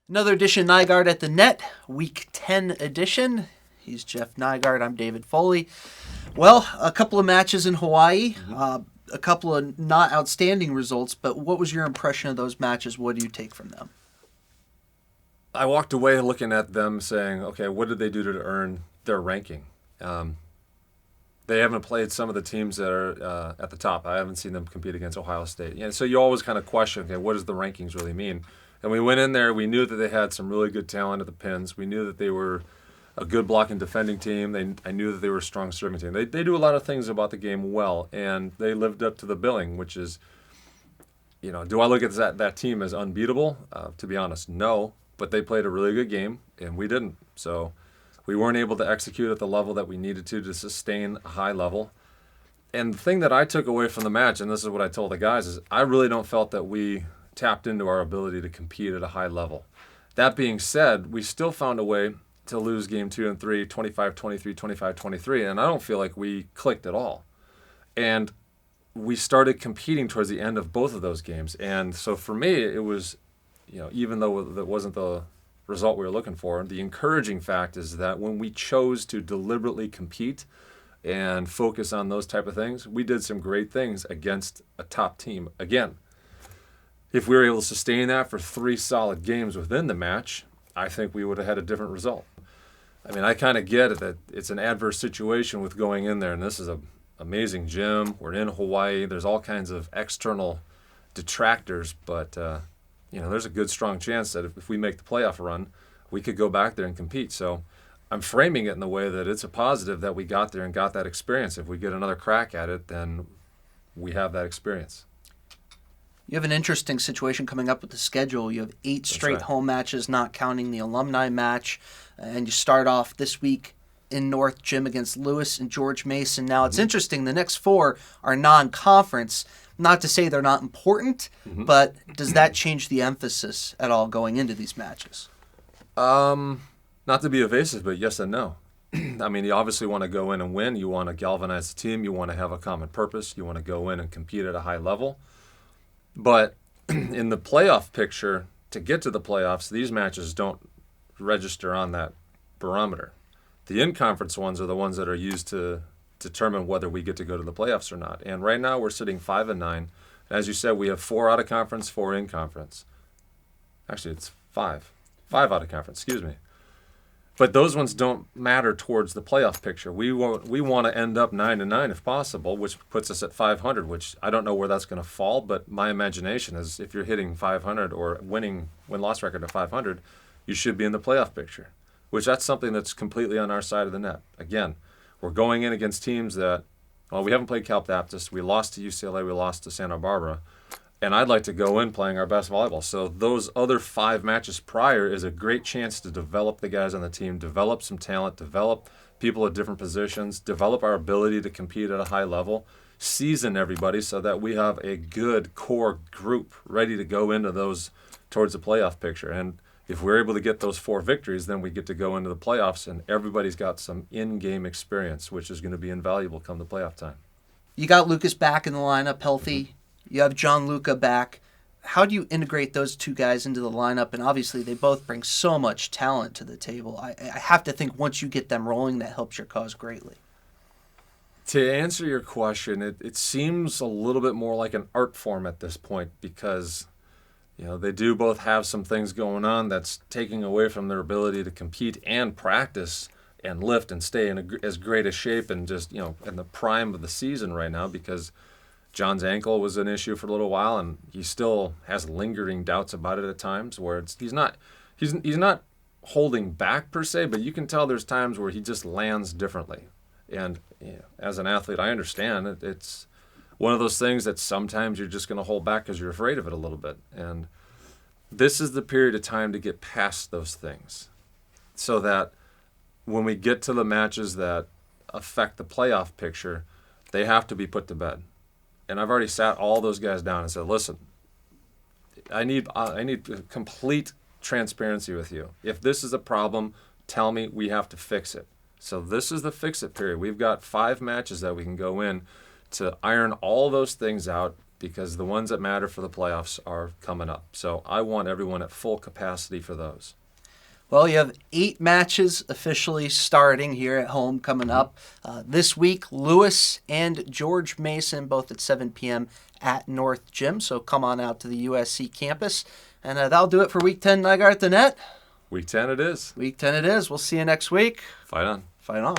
Another edition Nygaard at the Net, Week 10 edition. He's Jeff Nygaard. I'm David Foley. Well, a couple of matches in Hawaii, a couple of not outstanding results, but what was your impression of those matches? What do you take from them? I walked away looking at them saying, okay, what did they do to earn their ranking? They haven't played some of the teams that are at the top. I haven't seen them compete against Ohio State. Yeah, so you always kind of question, okay, what does the rankings really mean? And we went in there, we knew that they had some really good talent at the pins. We knew that they were a good blocking defending team. I knew that they were a strong serving team. They do a lot of things about the game well, and they lived up to the billing, which is, do I look at that team as unbeatable? To be honest, no. But they played a really good game, and we didn't. So we weren't able to execute at the level that we needed to sustain a high level. And the thing that I took away from the match, and this is what I told the guys, is I really don't felt that we tapped into our ability to compete at a high level. That being said, we still found a way to lose game 2 and 3, 25-23, 25-23, and I don't feel like we clicked at all. And we started competing towards the end of both of those games. And so for me, it was, even though that wasn't the result we were looking for, the encouraging fact is that when we chose to deliberately compete and focus on those type of things, we did some great things against a top team. Again, if we were able to sustain that for 3 solid games within the match, I think we would have had a different result. I mean, I kind of get it that it's an adverse situation with going in there, and this is an amazing gym. We're in Hawaii. There's all kinds of external detractors, but there's a good, strong chance that if we make the playoff run, we could go back there and compete. So I'm framing it in the way that it's a positive that we got there and got that experience. If we get another crack at it, then we have that experience. You have an interesting situation coming up with the schedule. You have 8 straight home matches, not counting the alumni match. And you start off this week in North Gym against Lewis and George Mason. Now, it's interesting. The next 4 are non-conference. Not to say they're not important, but does that change the emphasis at all going into these matches? Not to be evasive, but yes and no. I mean, you obviously want to go in and win. You want to galvanize the team. You want to have a common purpose. You want to go in and compete at a high level. But in the playoff picture, to get to the playoffs, these matches don't register on that barometer. The in-conference ones are the ones that are used to determine whether we get to go to the playoffs or not. And right now we're sitting 5-9. As you said, we have 4 out of conference, 4 in conference. Actually, it's 5. 5 out of conference, excuse me. But those ones don't matter towards the playoff picture. We want to end up 9-9 if possible, which puts us at 500, which I don't know where that's going to fall, but my imagination is if you're hitting 500 or win-loss record at 500, you should be in the playoff picture, which that's something that's completely on our side of the net. Again, we're going in against teams that, we haven't played Cal Baptist. We lost to UCLA. We lost to Santa Barbara. And I'd like to go in playing our best volleyball. So those other 5 matches prior is a great chance to develop the guys on the team, develop some talent, develop people at different positions, develop our ability to compete at a high level, season everybody so that we have a good core group ready to go into those towards the playoff picture. And if we're able to get those 4 victories, then we get to go into the playoffs, and everybody's got some in-game experience, which is going to be invaluable come the playoff time. You got Lucas back in the lineup healthy. You have John Luca back. How do you integrate those 2 guys into the lineup? And obviously, they both bring so much talent to the table. I have to think once you get them rolling, that helps your cause greatly. To answer your question, it seems a little bit more like an art form at this point because they do both have some things going on that's taking away from their ability to compete and practice and lift and stay in as great a shape and just, in the prime of the season right now because John's ankle was an issue for a little while, and he still has lingering doubts about it at times. Where he's not holding back per se, but you can tell there's times where he just lands differently. And as an athlete, I understand it's one of those things that sometimes you're just going to hold back because you're afraid of it a little bit. And this is the period of time to get past those things, so that when we get to the matches that affect the playoff picture, they have to be put to bed. And I've already sat all those guys down and said, listen, I need complete transparency with you. If this is a problem, tell me. We have to fix it. So this is the fix-it period. We've got 5 matches that we can go in to iron all those things out, because the ones that matter for the playoffs are coming up. So I want everyone at full capacity for those. Well, you have 8 matches officially starting here at home coming up. This week, Lewis and George Mason, both at 7 p.m. at North Gym. So come on out to the USC campus. And that'll do it for Week 10, Nygaard at the net. Week 10 it is. Week 10 it is. We'll see you next week. Fight on. Fight on.